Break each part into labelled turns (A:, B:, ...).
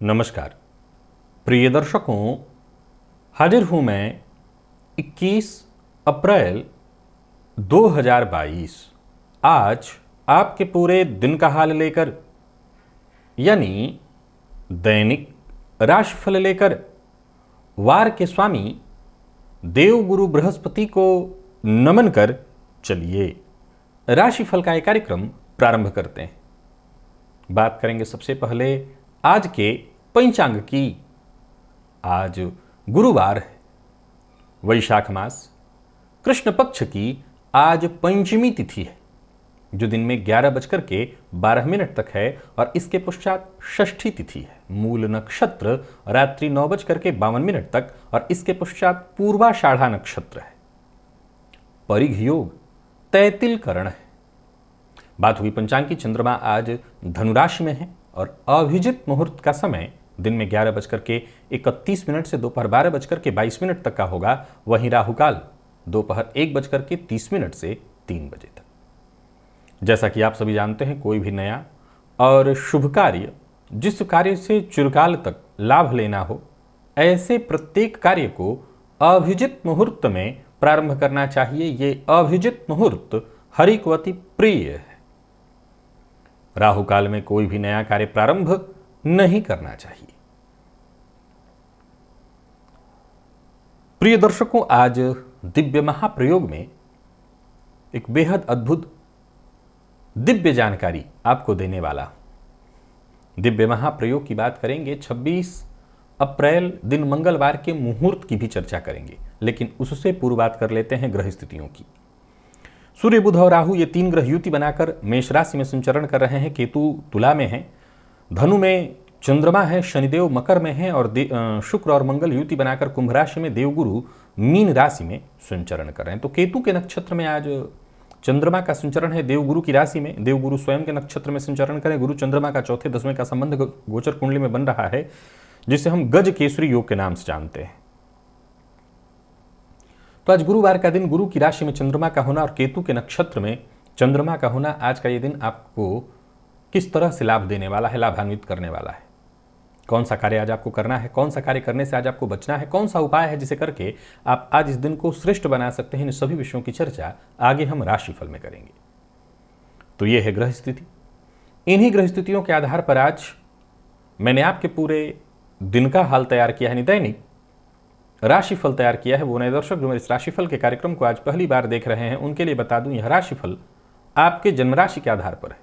A: नमस्कार प्रिय दर्शकों, हाजिर हूं मैं 21 अप्रैल 2022 आज आपके पूरे दिन का हाल लेकर, यानी दैनिक राशिफल लेकर वार के स्वामी देवगुरु बृहस्पति को नमन कर चलिए राशिफल का एक कार्यक्रम प्रारंभ करते हैं। बात करेंगे सबसे पहले आज के पंचांग की। आज गुरुवार है, वैशाख मास, कृष्ण पक्ष की आज पंचमी तिथि है जो दिन में 11:12 तक है और इसके पश्चात षष्ठी तिथि है। मूल नक्षत्र रात्रि 9:52 तक और इसके पश्चात पूर्वाषाढ़ा नक्षत्र है। परिघ योग तैतिल करण है। बात हुई पंचांग की। चंद्रमा आज धनुराशि में है और अभिजित मुहूर्त का समय दिन में 11:31 से दोपहर 12:22 तक का होगा। वहीं राहुकाल दोपहर 1:30 से 3 बजे तक। जैसा कि आप सभी जानते हैं, कोई भी नया और शुभ कार्य, जिस कार्य से चिरकाल तक लाभ लेना हो, ऐसे प्रत्येक कार्य को अभिजित मुहूर्त में प्रारंभ करना चाहिए। ये अभिजित मुहूर्त हरि को अति प्रिय है। राहुकाल में कोई भी नया कार्य प्रारंभ नहीं करना चाहिए। प्रिय दर्शकों, आज दिव्य महाप्रयोग में एक बेहद अद्भुत दिव्य जानकारी आपको देने वाला। दिव्य महाप्रयोग की बात करेंगे। 26 अप्रैल दिन मंगलवार के मुहूर्त की भी चर्चा करेंगे, लेकिन उससे पूर्व बात कर लेते हैं ग्रह स्थितियों की। सूर्य, बुध और राहु ये तीन ग्रह युति बनाकर मेष राशि में संचरण कर रहे हैं। केतु तुला में है, धनु में चंद्रमा है, शनिदेव मकर में है और शुक्र और मंगल युति बनाकर कुंभ राशि में, देवगुरु मीन राशि में संचरण कर रहे हैं। तो केतु के नक्षत्र में आज चंद्रमा का संचरण है। देवगुरु की राशि में देवगुरु स्वयं के नक्षत्र में संचरण करें। गुरु चंद्रमा का चौथे 10वें का संबंध गोचर कुंडली में बन रहा है, जिसे हम गज केसरी योग के नाम से जानते हैं। तो आज गुरुवार का दिन गुरु की राशि में चंद्रमा का होना और केतु के नक्षत्र में चंद्रमा का होना, आज का ये दिन आपको किस तरह से लाभ देने वाला है, लाभान्वित करने वाला है। कौन सा कार्य आज आपको करना है, कौन सा कार्य करने से आज आपको बचना है, कौन सा उपाय है जिसे करके आप आज इस दिन को श्रेष्ठ बना सकते हैं, इन सभी विषयों की चर्चा आगे हम राशिफल में करेंगे। तो ये है ग्रह स्थिति। इन्हीं ग्रह स्थितियों के आधार पर आज मैंने आपके पूरे दिन का हाल तैयार किया है, दैनिक राशिफल तैयार किया है। वो नए दर्शक जो मेरे इस राशिफल के कार्यक्रम को आज पहली बार देख रहे हैं, उनके लिए बता दूं, यह राशिफल आपके जन्म राशि के आधार पर है।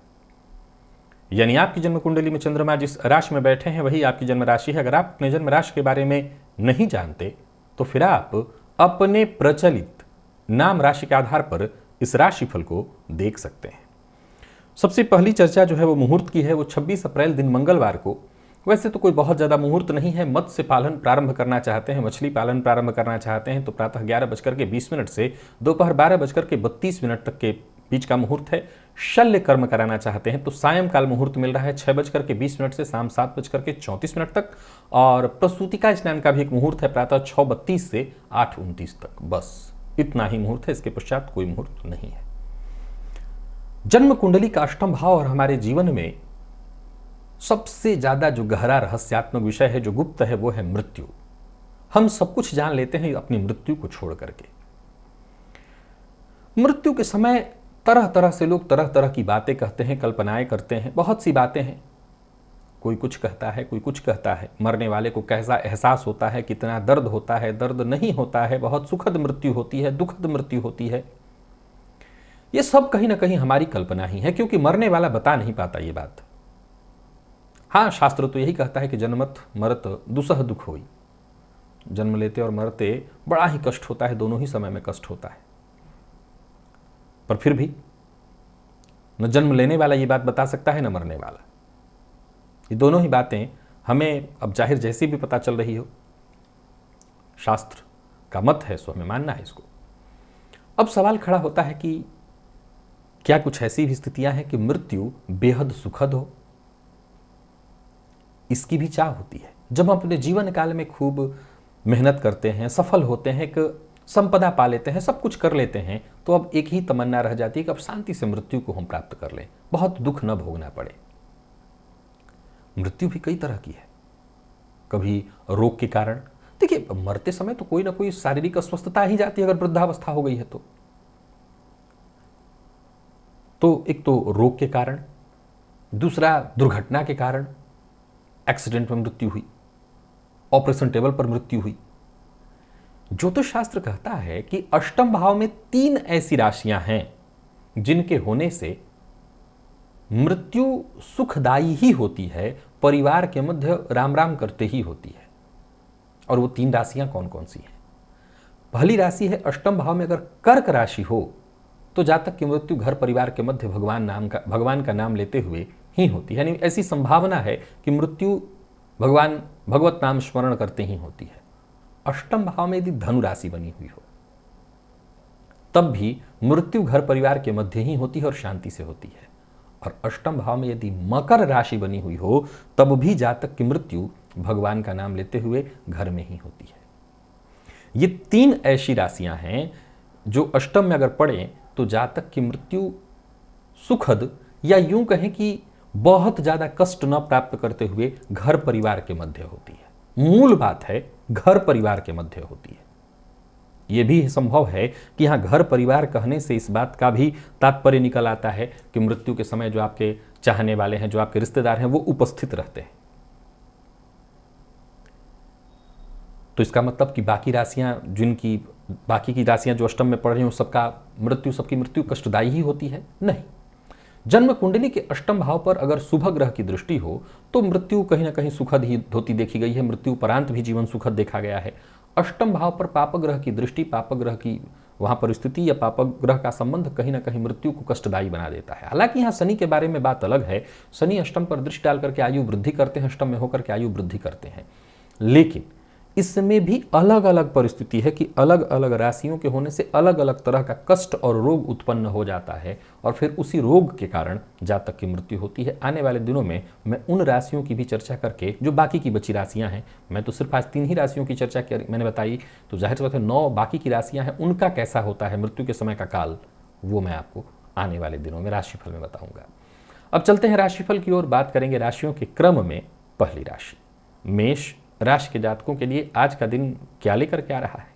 A: यानी आपकी जन्म कुंडली में चंद्रमा जिस राशि में बैठे हैं वही आपकी जन्म राशि है। अगर आप अपने जन्म राशि के बारे में नहीं जानते तो फिर आप अपने प्रचलित नाम राशि के आधार पर इस राशिफल को देख सकते हैं। सबसे पहली चर्चा जो है वो मुहूर्त की है। वो 26 अप्रैल दिन मंगलवार को। वैसे तो कोई बहुत ज़्यादा मुहूर्त नहीं है। मत्स्य पालन प्रारंभ करना चाहते हैं, मछली पालन प्रारंभ करना चाहते हैं तो प्रातः 11:20 से दोपहर 12:32 तक के बीच का मुहूर्त है। शल्य कर्म कराना चाहते हैं तो सायंकाल मुहूर्त मिल रहा है 6:20 से शाम 7:34 तक। और प्रसूतिका स्नान का भी एक मुहूर्त है प्रातः 6:32 से 8:29 तक। बस इतना ही मुहूर्त है, इसके पश्चात कोई मुहूर्त नहीं है। जन्म कुंडली का अष्टम भाव और हमारे जीवन में सबसे ज्यादा जो गहरा रहस्यात्मक विषय है, जो गुप्त है, वो है मृत्यु। हम सब कुछ जान लेते हैं अपनी मृत्यु को छोड़ करके। मृत्यु के समय तरह तरह से लोग तरह तरह की बातें कहते हैं, कल्पनाएं करते हैं। बहुत सी बातें हैं, कोई कुछ कहता है, कोई कुछ कहता है। मरने वाले को कैसा एहसास होता है, कितना दर्द होता है, दर्द नहीं होता है, बहुत सुखद मृत्यु होती है, दुखद मृत्यु होती है। ये सब कहीं ना कहीं हमारी कल्पना ही है, क्योंकि मरने वाला बता नहीं पाता ये बात। हाँ, शास्त्र तो यही कहता है कि जन्मत मरत दुसह दुख होई। जन्म लेते और मरते बड़ा ही कष्ट होता है, दोनों ही समय में कष्ट होता है। पर फिर भी न जन्म लेने वाला ये बात बता सकता है, न मरने वाला। ये दोनों ही बातें हमें अब जाहिर जैसी भी पता चल रही हो, शास्त्र का मत है, सो हमें मानना है इसको। अब सवाल खड़ा होता है कि क्या कुछ ऐसी भी स्थितियां हैं कि मृत्यु बेहद सुखद हो? इसकी भी चाह होती है। जब हम अपने जीवन काल में खूब मेहनत करते हैं, सफल होते हैं, एक संपदा पा लेते हैं, सब कुछ कर लेते हैं, तो अब एक ही तमन्ना रह जाती है कि अब शांति से मृत्यु को हम प्राप्त कर लें, बहुत दुख न भोगना पड़े। मृत्यु भी कई तरह की है। कभी रोग के कारण। देखिए, मरते समय तो कोई ना कोई शारीरिक अस्वस्थता ही जाती है अगर वृद्धावस्था हो गई है तो एक तो रोग के कारण, दूसरा दुर्घटना के कारण, एक्सीडेंट में मृत्यु हुई, ऑपरेशन टेबल पर मृत्यु हुई। ज्योतिष शास्त्र कहता है कि अष्टम भाव में 3 ऐसी राशियां हैं जिनके होने से मृत्यु सुखदायी ही होती है, परिवार के मध्य राम राम करते ही होती है। और वो 3 राशियां कौन कौन सी हैं? पहली राशि है, अष्टम भाव में अगर कर्क राशि हो तो जातक की मृत्यु घर परिवार के मध्य भगवान का नाम लेते हुए ही होती है। यानी ऐसी संभावना है कि मृत्यु भगवत नाम स्मरण करते ही होती है। अष्टम भाव में यदि धनु राशि बनी हुई हो तब भी मृत्यु घर परिवार के मध्य ही होती है और शांति से होती है। और अष्टम भाव में यदि मकर राशि बनी हुई हो तब भी जातक की मृत्यु भगवान का नाम लेते हुए घर में ही होती है। ये 3 ऐसी राशियां हैं जो अष्टम में अगर पड़े तो जातक की मृत्यु सुखद, या यूं कहें कि बहुत ज्यादा कष्ट न प्राप्त करते हुए घर परिवार के मध्य होती है। मूल बात है, घर परिवार के मध्य होती है। यह भी संभव है कि यहां घर परिवार कहने से इस बात का भी तात्पर्य निकल आता है कि मृत्यु के समय जो आपके चाहने वाले हैं, जो आपके रिश्तेदार हैं, वो उपस्थित रहते हैं। तो इसका मतलब कि बाकी की राशियां जो अष्टम में पड़ रही हैं सबकी मृत्यु कष्टदायी ही होती है? नहीं। जन्म कुंडली के अष्टम भाव पर अगर शुभ ग्रह की दृष्टि हो तो मृत्यु कहीं ना कहीं सुखद ही होती देखी गई है। मृत्यु उपरांत भी जीवन सुखद देखा गया है। अष्टम भाव पर पाप ग्रह की दृष्टि, पाप ग्रह की वहां पर स्थिति या पाप ग्रह का संबंध कहीं ना कहीं मृत्यु को कष्टदायी बना देता है। हालांकि यहाँ शनि के बारे में बात अलग है। शनि अष्टम पर दृष्टि डालकर के आयु वृद्धि करते हैं, अष्टम में होकर के आयु वृद्धि करते हैं। लेकिन इसमें भी अलग अलग परिस्थिति है कि अलग अलग राशियों के होने से अलग अलग तरह का कष्ट और रोग उत्पन्न हो जाता है और फिर उसी रोग के कारण जातक की मृत्यु होती है। आने वाले दिनों में मैं उन राशियों की भी चर्चा करके, जो बाकी की बची राशियां हैं, मैं तो सिर्फ आज 3 ही राशियों की चर्चा मैंने बताई, तो जाहिर सी बात है 9 बाकी की राशियां हैं, उनका कैसा होता है मृत्यु के समय का काल, वो मैं आपको आने वाले दिनों में राशिफल में बताऊंगा। अब चलते हैं राशिफल की ओर। बात करेंगे राशियों के क्रम में। पहली राशि मेष राशि के जातकों के लिए आज का दिन क्या लेकर के आ रहा है?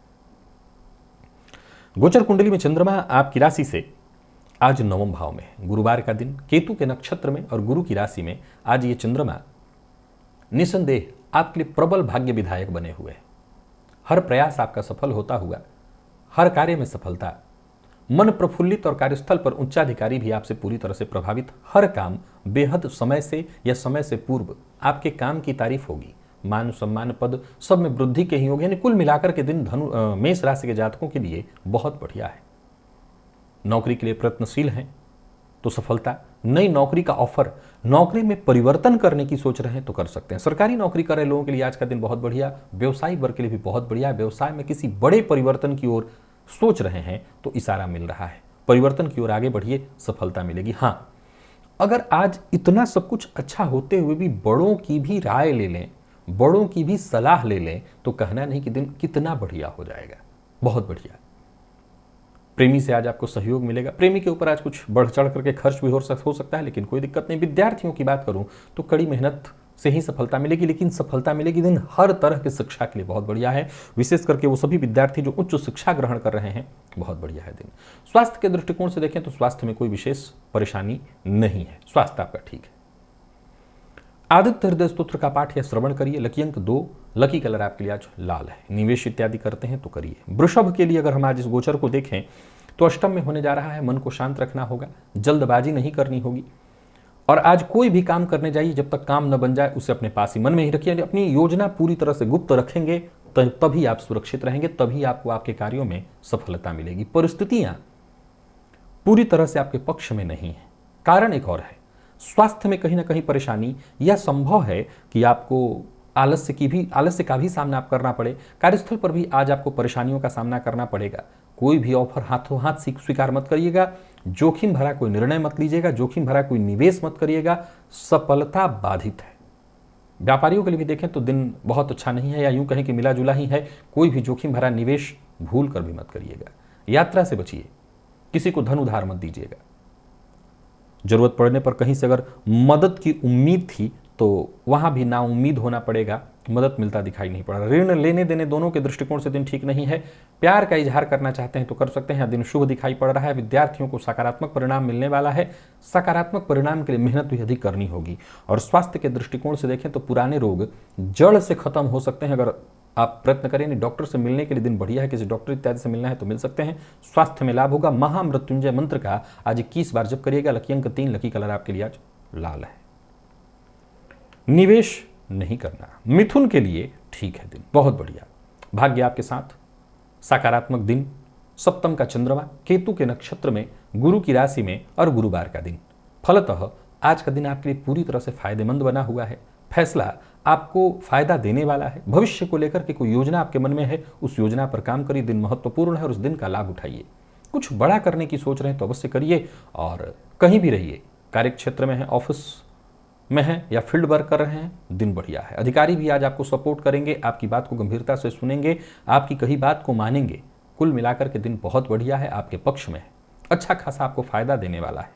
A: गोचर कुंडली में चंद्रमा आपकी राशि से आज 9वें भाव में, गुरुवार का दिन, केतु के नक्षत्र में और गुरु की राशि में आज ये चंद्रमा निसंदेह आपके लिए प्रबल भाग्य विधायक बने हुए हैं। हर प्रयास आपका सफल होता हुआ, हर कार्य में सफलता, मन प्रफुल्लित और कार्यस्थल पर उच्चाधिकारी भी आपसे पूरी तरह से प्रभावित। हर काम बेहद समय से या समय से पूर्व आपके काम की तारीफ होगी। मान सम्मान पद सब में वृद्धि के ही होगी। यानी कुल मिलाकर के दिन मेष राशि के जातकों के लिए बहुत बढ़िया है। नौकरी के लिए प्रयत्नशील हैं तो सफलता, नई नौकरी का ऑफर, नौकरी में परिवर्तन करने की सोच रहे हैं तो कर सकते हैं। सरकारी नौकरी कर रहे लोगों के लिए आज का दिन बहुत बढ़िया, व्यवसायिक वर्ग के लिए भी बहुत बढ़िया है। व्यवसाय में किसी बड़े परिवर्तन की ओर सोच रहे हैं तो इशारा मिल रहा है, परिवर्तन की ओर आगे बढ़िए, सफलता मिलेगी। हाँ, अगर आज इतना सब कुछ अच्छा होते हुए भी बड़ों की भी राय ले लें, बड़ों की भी सलाह ले लें तो कहना नहीं कि दिन कितना बढ़िया हो जाएगा, बहुत बढ़िया। प्रेमी से आज आपको सहयोग मिलेगा। प्रेमी के ऊपर आज कुछ बढ़ चढ़ करके खर्च भी हो सकता है, लेकिन कोई दिक्कत नहीं। विद्यार्थियों की बात करूं तो कड़ी मेहनत से ही सफलता मिलेगी, लेकिन सफलता मिलेगी। दिन हर तरह की शिक्षा के लिए बहुत बढ़िया है, विशेष करके वो सभी विद्यार्थी जो उच्च शिक्षा ग्रहण कर रहे हैं, बहुत बढ़िया है दिन। स्वास्थ्य के दृष्टिकोण से देखें तो स्वास्थ्य में कोई विशेष परेशानी नहीं है, स्वास्थ्य आपका ठीक है। आदित्य हृदय स्तोत्र का पाठ या श्रवण करिए। लकी अंक 2, लकी कलर आपके लिए आज लाल है। निवेश इत्यादि करते हैं तो करिए। वृषभ के लिए अगर हम आज इस गोचर को देखें तो अष्टम में होने जा रहा है, मन को शांत रखना होगा, जल्दबाजी नहीं करनी होगी। और आज कोई भी काम करने जाइए, जब तक काम न बन जाए उसे अपने पास ही मन में ही रखिए। अपनी योजना पूरी तरह से गुप्त रखेंगे तभी आप सुरक्षित रहेंगे, तभी आपको आपके कार्यों में सफलता मिलेगी। परिस्थितियां पूरी तरह से आपके पक्ष में नहीं है। कारण एक और है, स्वास्थ्य में कहीं ना कहीं परेशानी, यह संभव है कि आपको आलस्य का भी सामना आप करना पड़े। कार्यस्थल पर भी आज आपको परेशानियों का सामना करना पड़ेगा। कोई भी ऑफर हाथों हाथ स्वीकार मत करिएगा, जोखिम भरा कोई निर्णय मत लीजिएगा, जोखिम भरा कोई निवेश मत करिएगा, सफलता बाधित है। व्यापारियों के लिए भी देखें तो दिन बहुत अच्छा नहीं है, या यूं कहें कि मिला जुला ही है। कोई भी जोखिम भरा निवेश भूल कर भी मत करिएगा। यात्रा से बचिए, किसी को धन उधार मत दीजिएगा। जरूरत पड़ने पर कहीं से अगर मदद की उम्मीद थी तो वहाँ भी नाउम्मीद होना पड़ेगा, मदद मिलता दिखाई नहीं पड़ रहा। ऋण लेने देने दोनों के दृष्टिकोण से दिन ठीक नहीं है। प्यार का इजहार करना चाहते हैं तो कर सकते हैं, दिन शुभ दिखाई पड़ रहा है। विद्यार्थियों को सकारात्मक परिणाम मिलने वाला है। सकारात्मक परिणाम के लिए मेहनत भी अधिक करनी होगी। और स्वास्थ्य के दृष्टिकोण से देखें तो पुराने रोग जड़ से खत्म हो सकते हैं अगर आप प्रयत्न करें। नहीं, डॉक्टर से मिलने के लिए दिन बढ़िया है, किसी डॉक्टर इत्यादि से मिलना है तो मिल सकते हैं। स्वास्थ्य में लाभ होगा। महामृत्युंजय मंत्र का आज 21 बार जप करिएगा। लकी अंक 3, लकी कलर आपके लिए आज लाल है। निवेश नहीं करना, मिथुन के लिए ठीक है दिन, बहुत बढ़िया। भाग्य आपके साथ, सकारात्मक दिन, सप्तम का चंद्रमा, केतु के नक्षत्र में, गुरु की राशि में और गुरुवार का दिन। फलतः आज का दिन आपके लिए पूरी तरह से फायदेमंद बना हुआ है। फैसला आपको फायदा देने वाला है। भविष्य को लेकर के कोई योजना आपके मन में है, उस योजना पर काम करिए। दिन महत्वपूर्ण है और उस दिन का लाभ उठाइए। कुछ बड़ा करने की सोच रहे हैं तो अवश्य करिए। और कहीं भी रहिए, कार्य क्षेत्र में है, ऑफिस में है या फील्ड वर्क कर रहे हैं, दिन बढ़िया है। अधिकारी भी आज आपको सपोर्ट करेंगे, आपकी बात को गंभीरता से सुनेंगे, आपकी कही बात को मानेंगे। कुल मिलाकर के दिन बहुत बढ़िया है, आपके पक्ष में है। अच्छा खासा आपको फायदा देने वाला है।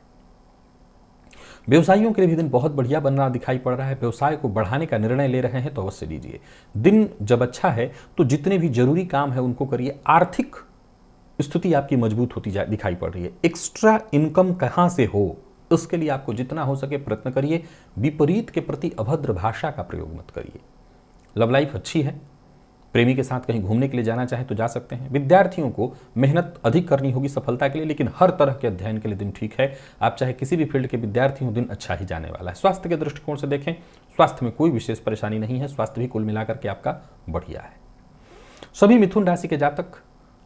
A: व्यवसायियों के लिए भी दिन बहुत बढ़िया बनना दिखाई पड़ रहा है। व्यवसाय को बढ़ाने का निर्णय ले रहे हैं तो अवश्य लीजिए। दिन जब अच्छा है तो जितने भी जरूरी काम है उनको करिए। आर्थिक स्थिति आपकी मजबूत होती दिखाई पड़ रही है। एक्स्ट्रा इनकम कहां से हो, उसके लिए आपको जितना हो सके प्रयत्न करिए। विपरीत के प्रति अभद्र भाषा का प्रयोग मत करिए। लव लाइफ अच्छी है। प्रेमी के साथ कहीं घूमने के लिए जाना चाहें तो जा सकते हैं। विद्यार्थियों को मेहनत अधिक करनी होगी सफलता के लिए, लेकिन हर तरह के अध्ययन के लिए दिन ठीक है। आप चाहे किसी भी फील्ड के विद्यार्थी हो, दिन अच्छा ही जाने वाला है। स्वास्थ्य के दृष्टिकोण से देखें, स्वास्थ्य में कोई विशेष परेशानी नहीं है। स्वास्थ्य भी कुल मिलाकर के आपका बढ़िया है। सभी मिथुन राशि के जातक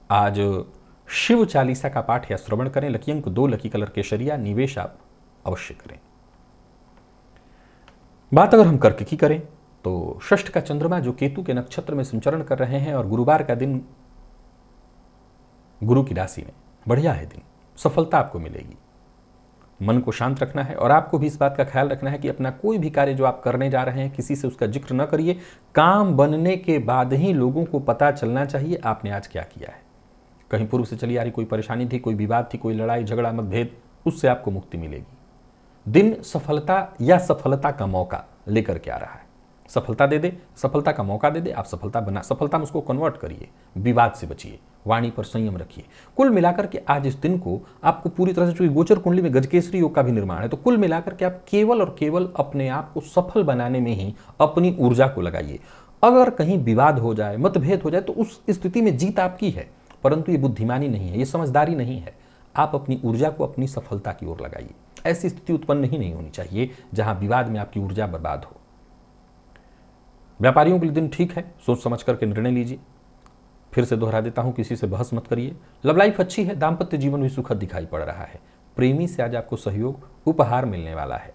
A: आज शिव चालीसा का पाठ या श्रवण करें। लकी अंक 2, लकी कलर केसरिया। निवेश आप अवश्य करें। बात अगर हम कर्क की करें तो षष्ठ का चंद्रमा जो केतु के नक्षत्र में संचरण कर रहे हैं और गुरुवार का दिन गुरु की राशि में, बढ़िया है दिन। सफलता आपको मिलेगी। मन को शांत रखना है और आपको भी इस बात का ख्याल रखना है कि अपना कोई भी कार्य जो आप करने जा रहे हैं किसी से उसका जिक्र न करिए। काम बनने के बाद ही लोगों को पता चलना चाहिए आपने आज क्या किया है। कहीं पूर्व से चली आ रही कोई परेशानी थी, कोई विवाद थी, कोई लड़ाई झगड़ा मतभेद, उससे आपको मुक्ति मिलेगी। दिन सफलता या सफलता का मौका लेकर के आ रहा है। सफलता दे दे, सफलता का मौका दे दे, आप सफलता में उसको कन्वर्ट करिए। विवाद से बचिए, वाणी पर संयम रखिए। कुल मिलाकर के आज इस दिन को आपको पूरी तरह से, चूंकि गोचर कुंडली में गजकेसरी योग का भी निर्माण है, तो कुल मिलाकर के आप केवल और केवल अपने आप को सफल बनाने में ही अपनी ऊर्जा को लगाइए। अगर कहीं विवाद हो जाए, मतभेद हो जाए, तो उस स्थिति में जीत आपकी है, परंतु ये बुद्धिमानी नहीं है, ये समझदारी नहीं है। आप अपनी ऊर्जा को अपनी सफलता की ओर लगाइए। ऐसी स्थिति उत्पन्न ही नहीं होनी चाहिए जहां विवाद में आपकी ऊर्जा बर्बाद हो। व्यापारियों के लिए दिन ठीक है, सोच समझ करके निर्णय लीजिए। फिर से दोहरा देता हूं, किसी से बहस मत करिए। लव लाइफ अच्छी है, दाम्पत्य जीवन भी सुखद दिखाई पड़ रहा है। प्रेमी से आज आपको सहयोग, उपहार मिलने वाला है।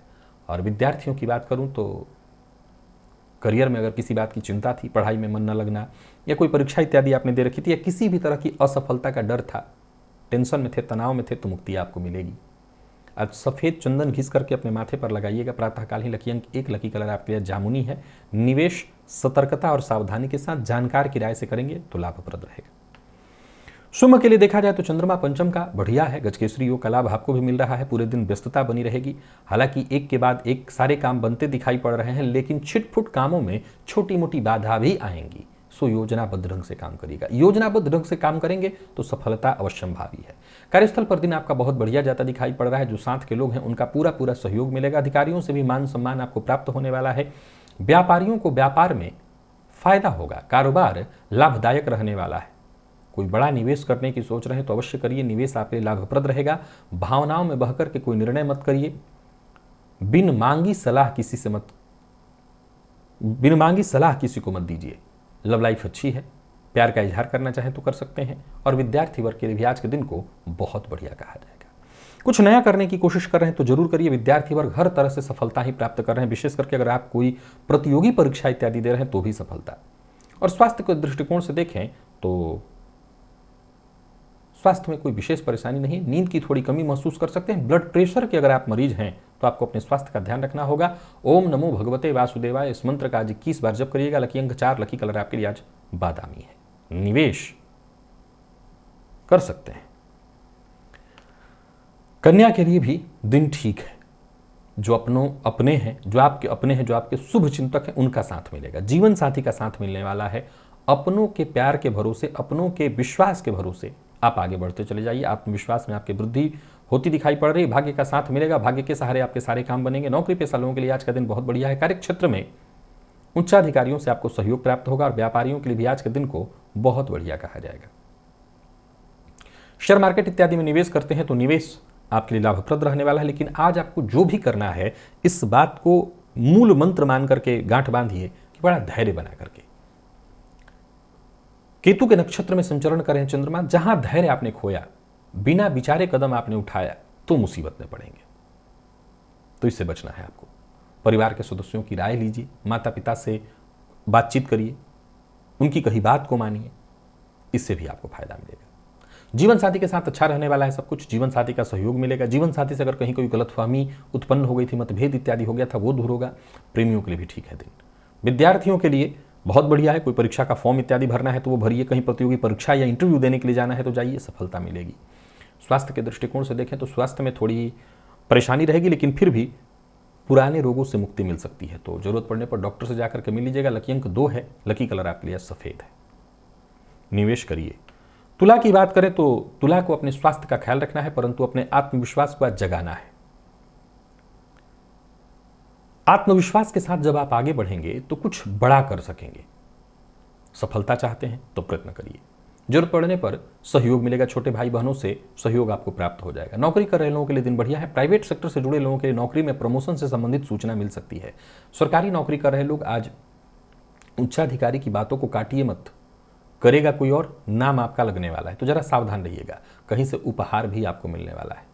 A: और विद्यार्थियों की बात करूं तो करियर में अगर किसी बात की चिंता थी, पढ़ाई में मन न लगना या कोई परीक्षा इत्यादि आपने दे रखी थी या किसी भी तरह की असफलता का डर था, टेंशन में थे, तनाव में थे, तो मुक्ति आपको मिलेगी। आज सफेद चंदन घिस करके अपने माथे पर लगाइएगा प्रातःकाल ही। लकी अंक 1, लकी कलर आपके लिए जामुनी है। निवेश सतर्कता और सावधानी के साथ जानकार की राय से करेंगे तो लाभप्रद रहेगा। शुभ के लिए देखा जाए तो चंद्रमा पंचम का बढ़िया है। गजकेसरी योग का लाभ आपको भी मिल रहा है। पूरे दिन व्यस्तता बनी रहेगी। हालांकि एक के बाद एक सारे काम बनते दिखाई पड़ रहे हैं, लेकिन छिटपुट कामों में छोटी मोटी बाधा भी आएंगी। सो योजनाबद्ध ढंग से काम करिएगा। योजनाबद्ध ढंग से काम करेंगे तो सफलता अवश्यंभावी है। कार्यस्थल पर दिन आपका बहुत बढ़िया जाता दिखाई पड़ रहा है। जो साथ के लोग हैं उनका पूरा पूरा सहयोग मिलेगा। अधिकारियों से भी मान सम्मान आपको प्राप्त होने वाला है। व्यापारियों को व्यापार में फायदा होगा। कारोबार लाभदायक रहने वाला है। कोई बड़ा निवेश करने की सोच रहे हैं तो अवश्य करिए। निवेश आपके लिए लाभप्रद रहेगा। भावनाओं में बहकर के कोई निर्णय मत करिए। बिन मांगी सलाह किसी को मत दीजिए। लव लाइफ अच्छी है। प्यार का इजहार करना चाहें तो कर सकते हैं। और विद्यार्थी वर्ग के लिए भी आज के दिन को बहुत बढ़िया कहा जाएगा। कुछ नया करने की कोशिश कर रहे हैं तो जरूर करिए। विद्यार्थी वर्ग हर तरह से सफलता ही प्राप्त कर रहे हैं। विशेष करके अगर आप कोई प्रतियोगी परीक्षा इत्यादि दे रहे हैं तो भी सफलता। और स्वास्थ्य के दृष्टिकोण से देखें तो स्वास्थ्य में कोई विशेष परेशानी नहीं। नींद की थोड़ी कमी महसूस कर सकते हैं। ब्लड प्रेशर के अगर आप मरीज हैं तो आपको अपने स्वास्थ्य का ध्यान रखना होगा। ओम नमो भगवते वासुदेवाय इस मंत्र का आज 21 बार जप करिएगा। लकी अंक 4, लकी कलर आपके लिए आज बादामी है। निवेश कर सकते हैं। कन्या के लिए भी दिन ठीक है। जो अपने हैं, जो आपके अपने हैं, जो आपके शुभ चिंतक हैं, उनका साथ मिलेगा। जीवन साथी का साथ मिलने वाला है। अपनों के प्यार के भरोसे, अपनों के विश्वास के भरोसे आप आगे बढ़ते चले जाइए। आत्मविश्वास में आपकी वृद्धि होती दिखाई पड़ रही है। भाग्य का साथ मिलेगा, भाग्य के सहारे आपके सारे काम बनेंगे। नौकरी पेशा लोगों के लिए आज का दिन बहुत बढ़िया है। कार्यक्षेत्र में उच्चाधिकारियों से आपको सहयोग प्राप्त होगा और व्यापारियों के लिए भी आज के दिन को बहुत बढ़िया कहा जाएगा। शेयर मार्केट इत्यादि में निवेश करते हैं तो निवेश आपके लिए लाभप्रद रहने वाला है। लेकिन आज आपको जो भी करना है, इस बात को मूल मंत्र मान करके गांठ बांधिए कि बड़ा धैर्य बना करके। केतु के नक्षत्र में संचरण करें चंद्रमा, जहां धैर्य आपने खोया, बिना विचारे कदम आपने उठाया तो मुसीबत में पड़ेंगे। तो इससे बचना है आपको। परिवार के सदस्यों की राय लीजिए, माता पिता से बातचीत करिए, उनकी कही बात को मानिए, इससे भी आपको फायदा मिलेगा। जीवन साथी के साथ अच्छा रहने वाला है सब कुछ। जीवन साथी का सहयोग मिलेगा। जीवन साथी से अगर कहीं कोई गलतफहमी उत्पन्न हो गई थी, मतभेद इत्यादि हो गया था, वो दूर होगा। प्रेमियों के लिए भी ठीक है दिन। विद्यार्थियों के लिए बहुत बढ़िया है। कोई परीक्षा का फॉर्म इत्यादि भरना है तो वो भरिए। कहीं प्रतियोगी परीक्षा या इंटरव्यू देने के लिए जाना है तो जाइए, सफलता मिलेगी। स्वास्थ्य के दृष्टिकोण से देखें तो स्वास्थ्य में थोड़ी परेशानी रहेगी, लेकिन फिर भी पुराने रोगों से मुक्ति मिल सकती है। तो जरूरत पड़ने पर डॉक्टर से जाकर के मिल लीजिएगा। लकी अंक 2 है। लकी कलर आपके लिए सफेद है। निवेश करिए। तुला की बात करें तो तुला को अपने स्वास्थ्य का ख्याल रखना है, परंतु अपने आत्मविश्वास को आज जगाना है। आत्मविश्वास के साथ जब आप आगे बढ़ेंगे तो कुछ बड़ा कर सकेंगे। सफलता चाहते हैं तो प्रयत्न करिए। जरूरत पड़ने पर सहयोग मिलेगा। छोटे भाई बहनों से सहयोग आपको प्राप्त हो जाएगा। नौकरी कर रहे लोगों के लिए दिन बढ़िया है। प्राइवेट सेक्टर से जुड़े लोगों के लिए नौकरी में प्रमोशन से संबंधित सूचना मिल सकती है। सरकारी नौकरी कर रहे लोग आज उच्चाधिकारी की बातों को काटिए मत, करेगा कोई और, नाम आपका लगने वाला है, तो जरा सावधान रहिएगा। कहीं से उपहार भी आपको मिलने वाला है।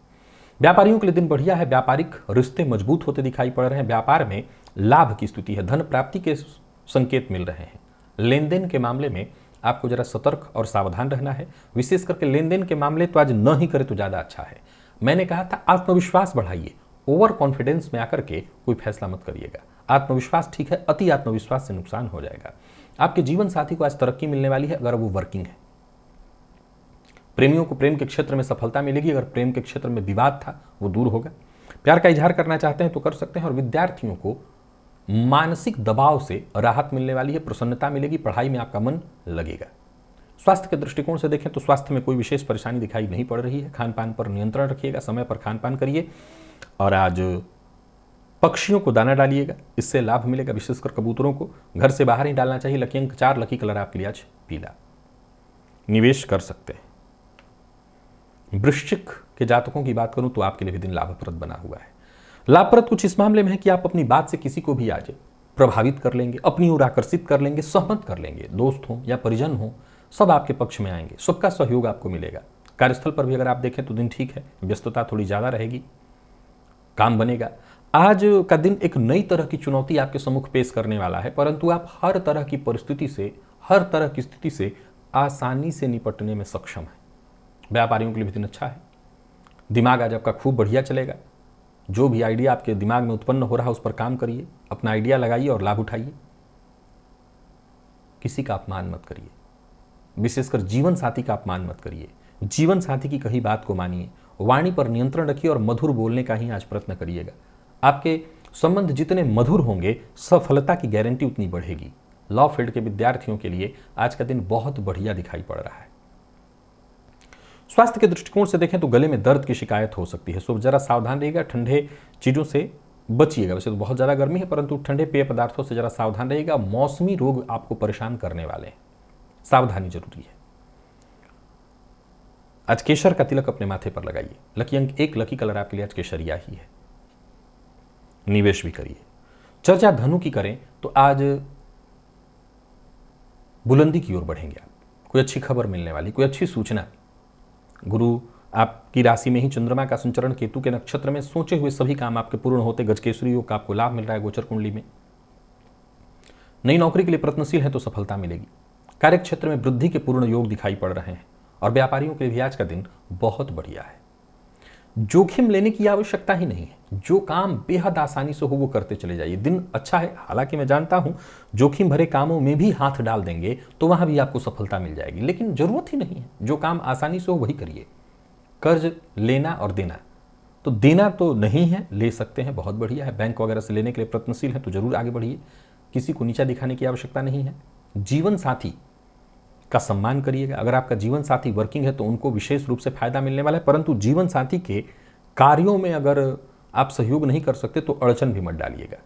A: व्यापारियों के लिए दिन बढ़िया है। व्यापारिक रिश्ते मजबूत होते दिखाई पड़ रहे हैं। व्यापार में लाभ की स्थिति है। धन प्राप्ति के संकेत मिल रहे हैं। लेन देन के मामले में आपको जरा सतर्क और सावधान रहना है। विशेष करके लेन देन के मामले तो आज न ही करें तो ज़्यादा अच्छा है। मैंने कहा था आत्मविश्वास बढ़ाइए। ओवर कॉन्फिडेंस में आकर के कोई फैसला मत करिएगा। आत्मविश्वास ठीक है, अति आत्मविश्वास से नुकसान हो जाएगा। आपके जीवन साथी को आज तरक्की मिलने वाली है अगर वो वर्किंग है। प्रेमियों को प्रेम के क्षेत्र में सफलता मिलेगी। अगर प्रेम के क्षेत्र में विवाद था वो दूर होगा। प्यार का इजहार करना चाहते हैं तो कर सकते हैं। और विद्यार्थियों को मानसिक दबाव से राहत मिलने वाली है। प्रसन्नता मिलेगी। पढ़ाई में आपका मन लगेगा। स्वास्थ्य के दृष्टिकोण से देखें तो स्वास्थ्य में कोई विशेष परेशानी दिखाई नहीं पड़ रही है। खान पान पर नियंत्रण रखिएगा। समय पर खान पान करिए। और आज पक्षियों को दाना डालिएगा, इससे लाभ मिलेगा। विशेषकर कबूतरों को घर से बाहर ही डालना चाहिए। लकी अंक 4। लकी कलर आपके लिए आज पीला। निवेश कर सकते हैं। वृश्चिक के जातकों की बात करूं तो आपके लिए भी दिन लाभप्रद बना हुआ है। लाभप्रद कुछ इस मामले में है कि आप अपनी बात से किसी को भी आज प्रभावित कर लेंगे, अपनी ओर आकर्षित कर लेंगे, सहमत कर लेंगे। दोस्त हो या परिजन हो, सब आपके पक्ष में आएंगे। सबका सहयोग आपको मिलेगा। कार्यस्थल पर भी अगर आप देखें तो दिन ठीक है। व्यस्तता थोड़ी ज्यादा रहेगी, काम बनेगा। आज का दिन एक नई तरह की चुनौती आपके सम्मुख पेश करने वाला है, परंतु आप हर तरह की परिस्थिति से, हर तरह की स्थिति से आसानी से निपटने में सक्षम हैं। व्यापारियों के लिए भी दिन अच्छा है। दिमाग आज आपका खूब बढ़िया चलेगा। जो भी आइडिया आपके दिमाग में उत्पन्न हो रहा है उस पर काम करिए। अपना आइडिया लगाइए और लाभ उठाइए। किसी का अपमान मत करिए। विशेषकर जीवन साथी का अपमान मत करिए। जीवन साथी की कही बात को मानिए। वाणी पर नियंत्रण रखिए और मधुर बोलने का ही आज प्रयत्न करिएगा। आपके संबंध जितने मधुर होंगे, सफलता की गारंटी उतनी बढ़ेगी। लॉ फील्ड के विद्यार्थियों के लिए आज का दिन बहुत बढ़िया दिखाई पड़ रहा है। स्वास्थ्य के दृष्टिकोण से देखें तो गले में दर्द की शिकायत हो सकती है, सो जरा सावधान रहिएगा। ठंडे चीजों से बचिएगा। वैसे तो बहुत ज्यादा गर्मी है, परंतु ठंडे पेय पदार्थों से जरा सावधान रहिएगा। मौसमी रोग आपको परेशान करने वाले हैं, सावधानी जरूरी है। आज केसर का तिलक अपने माथे पर लगाइए। लकी अंक 1। लकी कलर आपके लिए आज केसरिया ही है। निवेश भी करिए। चर्चा धनु की करें तो आज बुलंदी की ओर बढ़ेंगे आप। कोई अच्छी खबर मिलने वाली, कोई अच्छी सूचना। गुरु आपकी राशि में ही चंद्रमा का संचरण, केतु के नक्षत्र में, सोचे हुए सभी काम आपके पूर्ण होते। गजकेसरी योग का आपको लाभ मिल रहा है गोचर कुंडली में। नई नौकरी के लिए प्रयत्नशील है तो सफलता मिलेगी। कार्य क्षेत्र में वृद्धि के पूर्ण योग दिखाई पड़ रहे हैं। और व्यापारियों के लिए भी आज का दिन बहुत बढ़िया है। जोखिम लेने की आवश्यकता ही नहीं है। जो काम बेहद आसानी से हो वो करते चले जाइए। दिन अच्छा है। हालांकि मैं जानता हूं जोखिम भरे कामों में भी हाथ डाल देंगे तो वहां भी आपको सफलता मिल जाएगी, लेकिन जरूरत ही नहीं है। जो काम आसानी से हो वही करिए। कर्ज लेना और देना तो देना तो नहीं है, ले सकते हैं, बहुत बढ़िया है। बैंक वगैरह से लेने के लिए प्रयत्नशील हैं तो जरूर आगे बढ़िए, किसी को नीचा दिखाने की आवश्यकता नहीं है। जीवन साथी का सम्मान करिएगा। अगर आपका जीवन साथी वर्किंग है तो उनको विशेष रूप से फायदा मिलने वाला है, परंतु जीवन साथी के कार्यों में अगर आप सहयोग नहीं कर सकते तो अड़चन भी मत डालिएगा।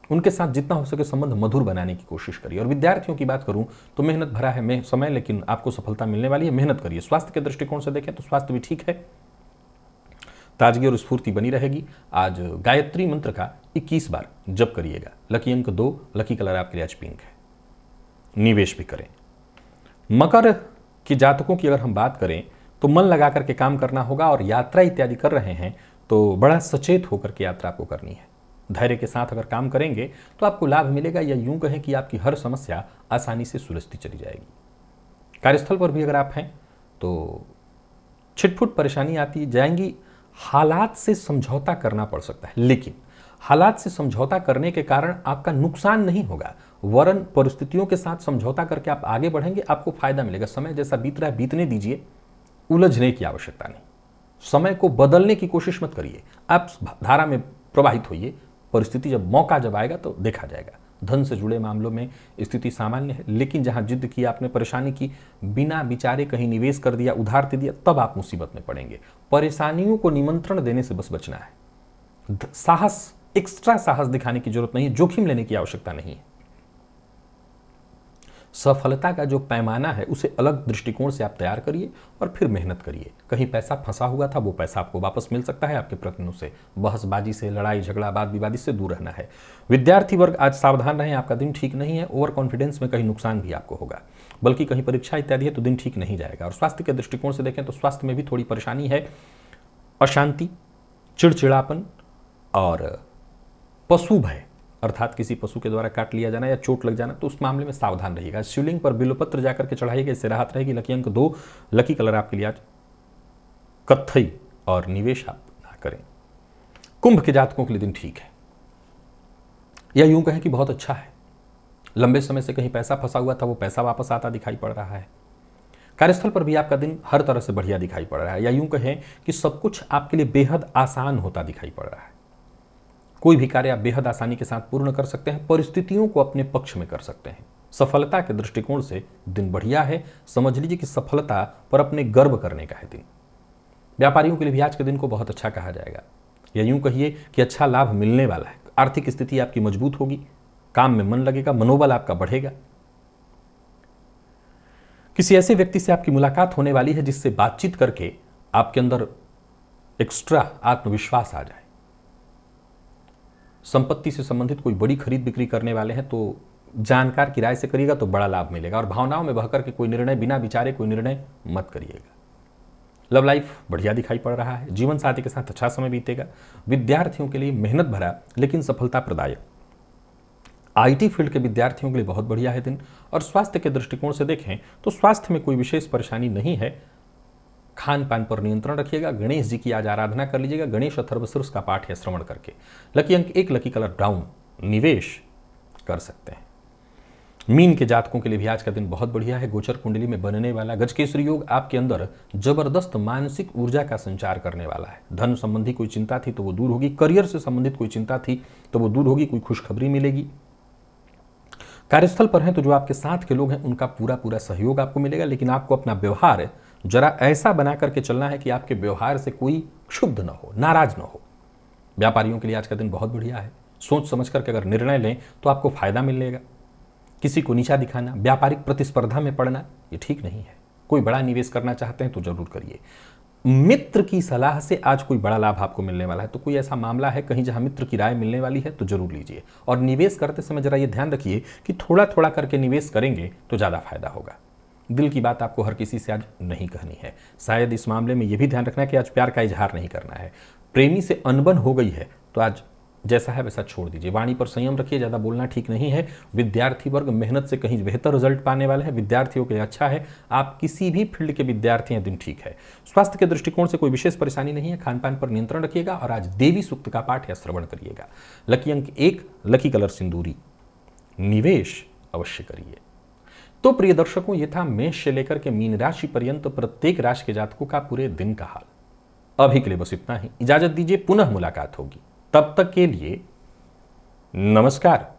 A: उनके साथ जितना हो सके संबंध मधुर बनाने की कोशिश करिए। और विद्यार्थियों की बात करूं तो मेहनत भरा है समय, लेकिन आपको सफलता मिलने वाली है, मेहनत करिए। स्वास्थ्य के दृष्टिकोण से देखें तो स्वास्थ्य भी ठीक है, ताजगी और स्फूर्ति बनी रहेगी। आज गायत्री मंत्र का 21 बार जप करिएगा। लकी अंक 2, लकी कलर आपके लिए आज पिंक है। निवेश भी करें। मकर के जातकों की अगर हम बात करें तो मन लगा करके काम करना होगा, और यात्रा इत्यादि कर रहे हैं तो बड़ा सचेत होकर के यात्रा आपको करनी है। धैर्य के साथ अगर काम करेंगे तो आपको लाभ मिलेगा, या यूं कहें कि आपकी हर समस्या आसानी से सुलझती चली जाएगी। कार्यस्थल पर भी अगर आप हैं तो छिटपुट परेशानी आती जाएंगी, हालात से समझौता करना पड़ सकता है, लेकिन हालात से समझौता करने के कारण आपका नुकसान नहीं होगा, वरन परिस्थितियों के साथ समझौता करके आप आगे बढ़ेंगे, आपको फायदा मिलेगा। समय जैसा बीत रहा है बीतने दीजिए, उलझने की आवश्यकता नहीं। समय को बदलने की कोशिश मत करिए, आप धारा में प्रवाहित होइए। परिस्थिति मौका जब आएगा तो देखा जाएगा। धन से जुड़े मामलों में स्थिति सामान्य है, लेकिन जहां जिद की, आपने परेशानी की, बिना विचारे कहीं निवेश कर दिया, उधार दे दिया, तब आप मुसीबत में पड़ेंगे। परेशानियों को निमंत्रण देने से बस बचना है। साहस, एक्स्ट्रा साहस दिखाने की जरूरत नहीं है, जोखिम लेने की आवश्यकता नहीं है। सफलता का जो पैमाना है उसे अलग दृष्टिकोण से आप तैयार करिए और फिर मेहनत करिए। कहीं पैसा फंसा हुआ था, वो पैसा आपको वापस मिल सकता है। आपके प्रयत्नों से, बहसबाजी से, लड़ाई झगड़ा, वाद विवादी से दूर रहना है। विद्यार्थी वर्ग आज सावधान रहें, आपका दिन ठीक नहीं है। ओवर कॉन्फिडेंस में कहीं नुकसान भी आपको होगा, बल्कि कहीं परीक्षा इत्यादि है तो दिन ठीक नहीं जाएगा। और स्वास्थ्य के दृष्टिकोण से देखें तो स्वास्थ्य में भी थोड़ी परेशानी है, अशांति, चिड़चिड़ापन और पशु भय, अर्थात किसी पशु के द्वारा काट लिया जाना या चोट लग जाना, तो उस मामले में सावधान रहिएगा। शिवलिंग पर बिल्वपत्र जाकर के चढ़ाइएगा, इससे राहत रहेगी। लकी अंक 2, लकी कलर आपके लिए आज कत्थई, और निवेश आप ना करें। कुंभ के जातकों के लिए दिन ठीक है, या यूं कहें कि बहुत अच्छा है। लंबे समय से कहीं पैसा फंसा हुआ था, वो पैसा वापस आता दिखाई पड़ रहा है। कार्यस्थल पर भी आपका दिन हर तरह से बढ़िया दिखाई पड़ रहा है, या यूं कहें कि सब कुछ आपके लिए बेहद आसान होता दिखाई पड़ रहा है। कोई भी कार्य आप बेहद आसानी के साथ पूर्ण कर सकते हैं, परिस्थितियों को अपने पक्ष में कर सकते हैं। सफलता के दृष्टिकोण से दिन बढ़िया है। समझ लीजिए कि सफलता पर अपने गर्व करने का है दिन। व्यापारियों के लिए भी आज के दिन को बहुत अच्छा कहा जाएगा, या यूं कहिए कि अच्छा लाभ मिलने वाला है। आर्थिक स्थिति आपकी मजबूत होगी, काम में मन लगेगा, मनोबल आपका बढ़ेगा। किसी ऐसे व्यक्ति से आपकी मुलाकात होने वाली है जिससे बातचीत करके आपके अंदर एक्स्ट्रा आत्मविश्वास आ जाए। संपत्ति से संबंधित कोई बड़ी खरीद बिक्री करने वाले हैं तो जानकार की राय से करिएगा तो बड़ा लाभ मिलेगा। और भावनाओं में बहकर के कोई निर्णय, बिना विचारे कोई निर्णय मत करिएगा। लव लाइफ बढ़िया दिखाई पड़ रहा है, जीवन साथी के साथ अच्छा समय बीतेगा। विद्यार्थियों के लिए मेहनत भरा लेकिन सफलता प्रदायक। आईटी फील्ड के विद्यार्थियों के लिए बहुत बढ़िया है दिन। और स्वास्थ्य के दृष्टिकोण से देखें तो स्वास्थ्य में कोई विशेष परेशानी नहीं है। खान पान पर नियंत्रण रखिएगा। गणेश जी की आज आराधना कर लीजिएगा, गणेश अथर्वशीर्ष का पाठ है श्रवण करके। लकी अंक 1, लकी कलर ब्राउन, निवेश कर सकते हैं। मीन के जातकों के लिए भी आज का दिन बहुत बढ़िया है। गोचर कुंडली में बनने वाला गजकेसरी योग आपके अंदर जबरदस्त मानसिक ऊर्जा का संचार करने वाला है। धन संबंधी कोई चिंता थी तो वो दूर होगी, करियर से संबंधित कोई चिंता थी तो वो दूर होगी, कोई खुशखबरी मिलेगी। कार्यस्थल पर हैं तो जो आपके साथ के लोग हैं उनका पूरा पूरा सहयोग आपको मिलेगा, लेकिन आपको अपना व्यवहार जरा ऐसा बना करके चलना है कि आपके व्यवहार से कोई क्षुब्ध न हो, नाराज न हो। व्यापारियों के लिए आज का दिन बहुत बढ़िया है। सोच समझ करके अगर निर्णय लें तो आपको फायदा मिलेगा। किसी को नीचा दिखाना, व्यापारिक प्रतिस्पर्धा में पड़ना, ये ठीक नहीं है। कोई बड़ा निवेश करना चाहते हैं तो जरूर करिए। मित्र की सलाह से आज कोई बड़ा लाभ आपको मिलने वाला है, तो कोई ऐसा मामला है कहीं जहां मित्र की राय मिलने वाली है तो जरूर लीजिए। और निवेश करते समय जरा ये ध्यान रखिए कि थोड़ा थोड़ा करके निवेश करेंगे तो ज़्यादा फायदा होगा। दिल की बात आपको हर किसी से आज नहीं कहनी है। शायद इस मामले में यह भी ध्यान रखना है कि आज प्यार का इजहार नहीं करना है। प्रेमी से अनबन हो गई है तो आज जैसा है वैसा छोड़ दीजिए। वाणी पर संयम रखिए, ज़्यादा बोलना ठीक नहीं है। विद्यार्थी वर्ग मेहनत से कहीं बेहतर रिजल्ट पाने वाले हैं। विद्यार्थियों के लिए अच्छा है। आप किसी भी फील्ड के विद्यार्थी हैं, दिन ठीक है। स्वास्थ्य के दृष्टिकोण से कोई विशेष परेशानी नहीं है। खान पान पर नियंत्रण रखिएगा और आज देवी सूक्त का पाठ या श्रवण करिएगा। लकी अंक 1, लकी कलर सिंदूरी, निवेश अवश्य करिए। तो प्रिय दर्शकों, ये था मेष से लेकर के मीन राशि पर्यंत प्रत्येक राशि के जातकों का पूरे दिन का हाल। अभी के लिए बस इतना ही। इजाजत दीजिए, पुनः मुलाकात होगी। तब तक के लिए नमस्कार।